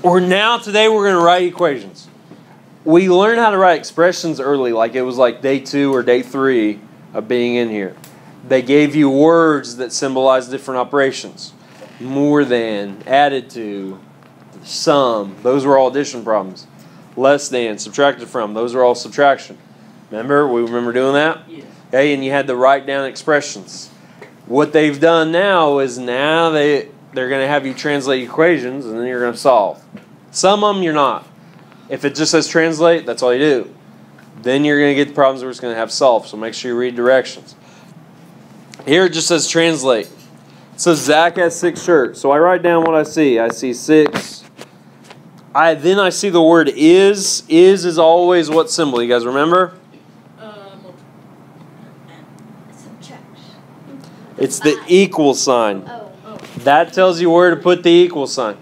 Today we're going to write equations. We learned how to write expressions early, like it was like day 2 or day 3 of being in here. They gave you words that symbolize different operations. More than, added to, sum. Those were all addition problems. Less than, subtracted from. Those are all subtraction. Remember? We remember doing that? Yeah. Okay, and you had to write down expressions. What they've done now is they're going to have you translate equations and then you're going to solve. Some of them you're not. If it just says translate, that's all you do. Then you're going to get the problems we're just going to have solved. So make sure you read directions. Here it just says translate. It says Zach has 6 shirts. So I write down what I see. I see 6. Then I see the word is. Is always what symbol? You guys remember? It's the equal sign. That tells you where to put the equal sign.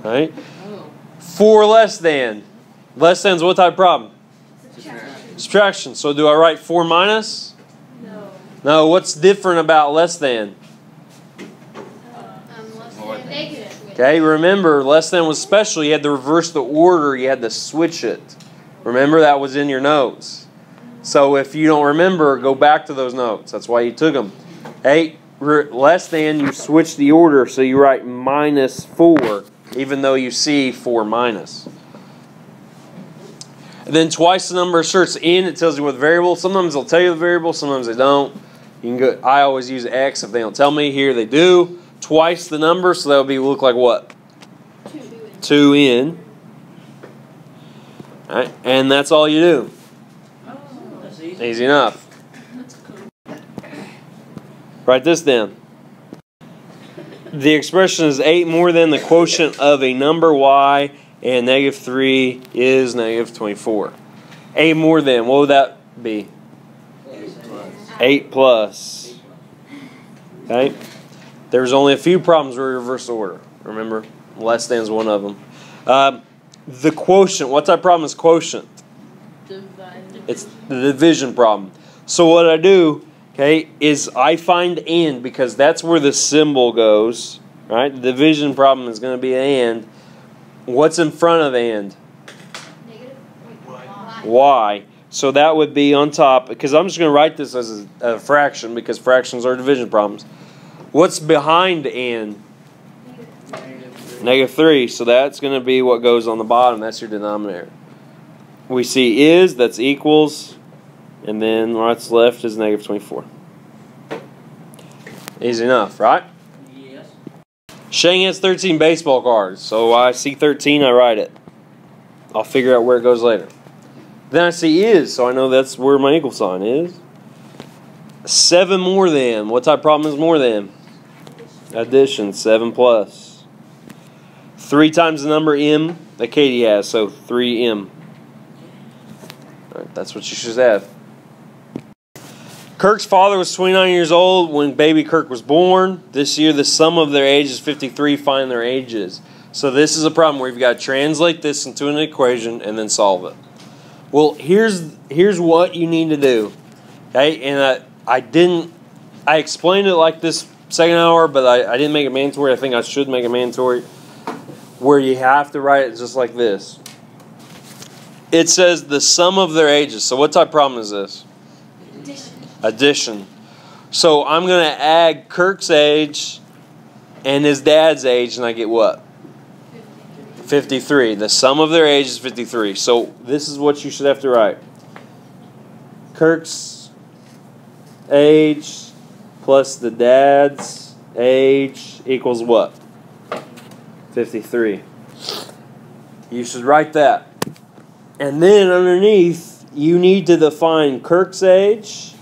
Right? For less than. Less than is what type of problem? Subtraction. So do I write 4 minus? No, what's different about less than? Okay, remember, less than was special. You had to reverse the order. You had to switch it. Remember, that was in your notes. So if you don't remember, go back to those notes. That's why you took them. Hey, less than, you switch the order, so you write minus 4, even though you see 4 minus. And then twice the number of shirts in, it tells you what variable. Sometimes they'll tell you the variable, sometimes they don't. You can go. I always use X if they don't tell me. Here they do. Twice the number, so that would look like what? 2 in. All right, and that's all you do. Easy enough. Write this down. The expression is 8 more than the quotient of a number y, and -3 is -24. 8 more than, what would that be? 8 plus. Okay? There's only a few problems where we reverse the order. Remember? Less than is one of them. The quotient. What type of problem is quotient? It's the division problem. So what I do, okay, is I find and, because that's where the symbol goes. Right? The division problem is going to be and. What's in front of and? Y. So that would be on top, because I'm just going to write this as a fraction, because fractions are division problems. What's behind and? -3. So that's going to be what goes on the bottom. That's your denominator. We see is, that's equals, and then what's left is -24. Easy enough, right? Yes. Shane has 13 baseball cards, so I see 13, I write it. I'll figure out where it goes later. Then I see is, so I know that's where my equal sign is. 7 more than. What type of problem is more than? Addition, 7 plus. 3 times the number m that Katie has, so 3m. All right, that's what you should have. Kirk's father was 29 years old when baby Kirk was born. This year, the sum of their ages is 53. Find their ages. So this is a problem where you've got to translate this into an equation and then solve it. Well, here's what you need to do. Okay, and I explained it like this second hour, but I didn't make it mandatory. I think I should make it mandatory, where you have to write it just like this. It says the sum of their ages. So what type of problem is this? Addition. So I'm going to add Kirk's age and his dad's age, and I get what? 53. The sum of their age is 53. So this is what you should have to write. Kirk's age plus the dad's age equals what? 53. You should write that. And then underneath, you need to define Kirk's age,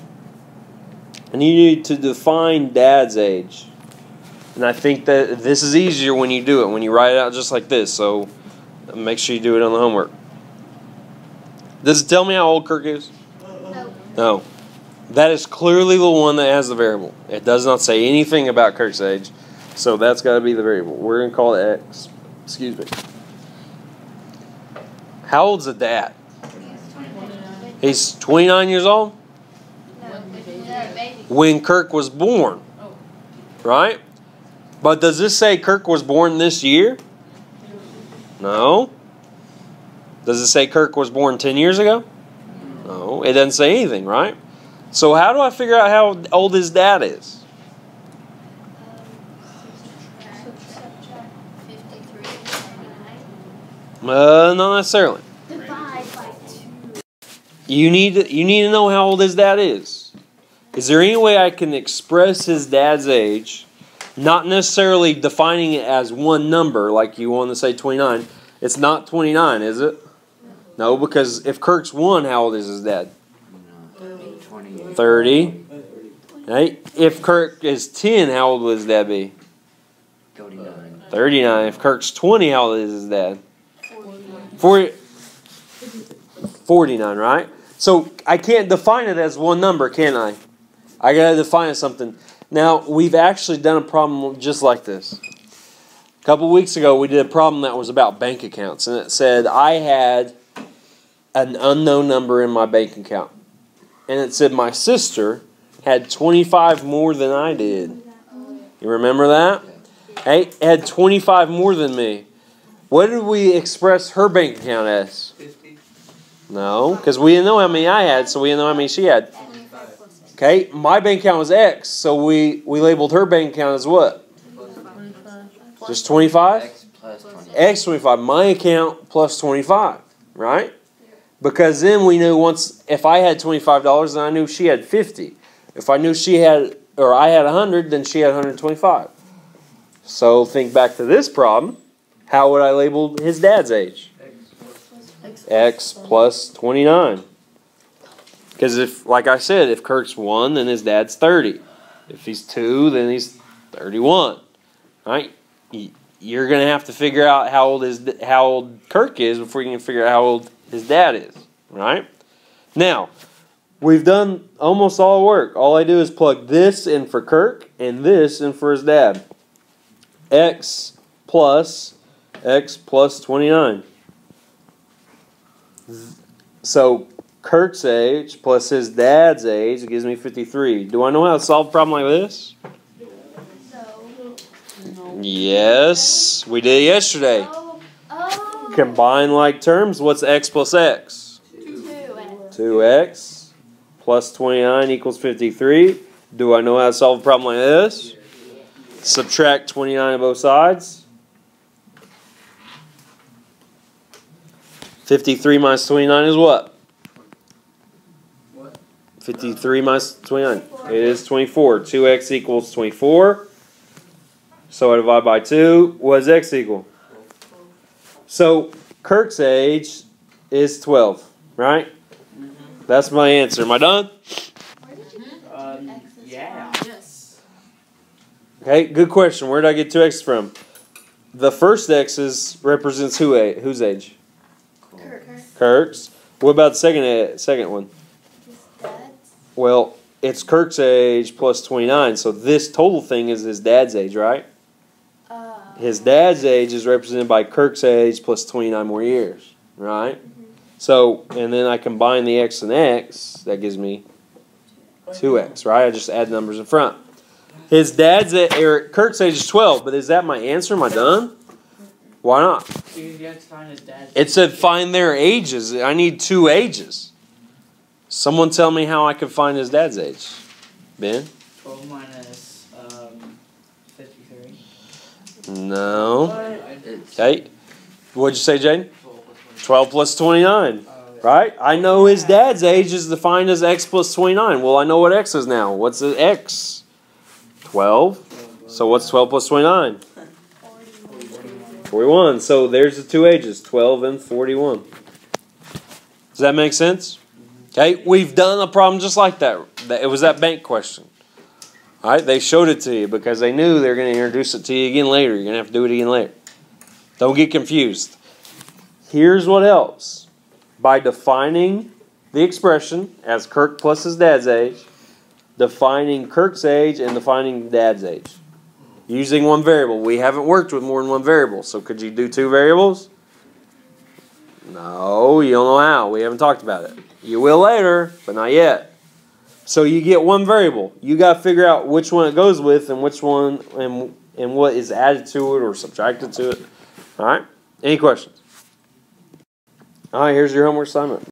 and you need to define dad's age. And I think that this is easier when you do it, when you write it out just like this. So make sure you do it on the homework. Does it tell me how old Kirk is? No. No. That is clearly the one that has the variable. It does not say anything about Kirk's age. So that's got to be the variable. We're going to call it X. Excuse me. How old's the dad? He's 29 years old? When Kirk was born. Right? But does this say Kirk was born this year? No. Does it say Kirk was born 10 years ago? No. It doesn't say anything, right? So how do I figure out how old his dad is? Not necessarily. Divide by 2. You need to know how old his dad is. Is there any way I can express his dad's age, not necessarily defining it as one number, like you want to say 29? It's not 29, is it? No, because if Kirk's 1, how old is his dad? 30. Right? If Kirk is 10, how old will his dad be? 39. 39. If Kirk's 20, how old is his dad? 49, right? So I can't define it as one number, can I? I got to define it something. Now, we've actually done a problem just like this. A couple weeks ago, we did a problem that was about bank accounts, and it said I had an unknown number in my bank account. And it said my sister had 25 more than I did. You remember that? Hey, had 25 more than me. What did we express her bank account as? 50. No, because we didn't know how many I had, so we didn't know how many she had. Okay, my bank account was X, so we labeled her bank account as what? Just 25? X plus 25. X 25. My account plus 25, right? Because then we knew once, if I had $25, then I knew she had 50. If I knew she had, or I had 100, then she had 125. So think back to this problem. How would I label his dad's age? X plus 29. Because if, like I said, if Kirk's 1, then his dad's 30. If he's 2, then he's 31. Right? You're going to have to figure out how old Kirk is before you can figure out how old his dad is. Right? Now, we've done almost all the work. All I do is plug this in for Kirk and this in for his dad. X plus 29. So Kirk's age plus his dad's age gives me 53. Do I know how to solve a problem like this? No. Yes, we did yesterday. Oh. Combine like terms. What's X plus X? 2X plus 29 equals 53. Do I know how to solve a problem like this? Subtract 29 on both sides. 53 minus 29 is what? 53 minus 29. It is 24. 2x equals 24. So I divide by 2. What does x equal? So Kirk's age is 12, right? That's my answer. Am I done? Yeah. Yes. Okay, good question. Where did I get 2x from? The first x represents whose age? Kirk's. What about the second one? His dad's. Well, it's Kirk's age plus 29, so this total thing is his dad's age, right? His dad's age is represented by Kirk's age plus 29 more years, right? So, and then I combine the x and x, that gives me 2x, right? I just add numbers in front. His dad's Kirk's age is 12, but is that my answer? Am I done? Why not? You have to find his dad's. It said find their ages. I need 2 ages. Someone tell me how I can find his dad's age. Ben? 12 minus 53. No. Okay. What'd you say, Jaden? 12 plus 29. Right? I know his dad's age is defined as x plus 29. Well, I know what x is now. What's the x? 12. So what's 12 plus 29? 41. So there's the 2 ages, 12 and 41. Does that make sense? Okay, we've done a problem just like that. It was that bank question. All right, they showed it to you because they knew they were going to introduce it to you again later. You're going to have to do it again later. Don't get confused. Here's what else. By defining the expression as Kirk plus his dad's age, defining Kirk's age and defining dad's age. Using one variable. We haven't worked with more than one variable, so could you do 2 variables? No, you don't know how. We haven't talked about it. You will later, but not yet. So you get one variable. You got to figure out which one it goes with and which one and what is added to it or subtracted to it. All right? Any questions? All right, here's your homework assignment.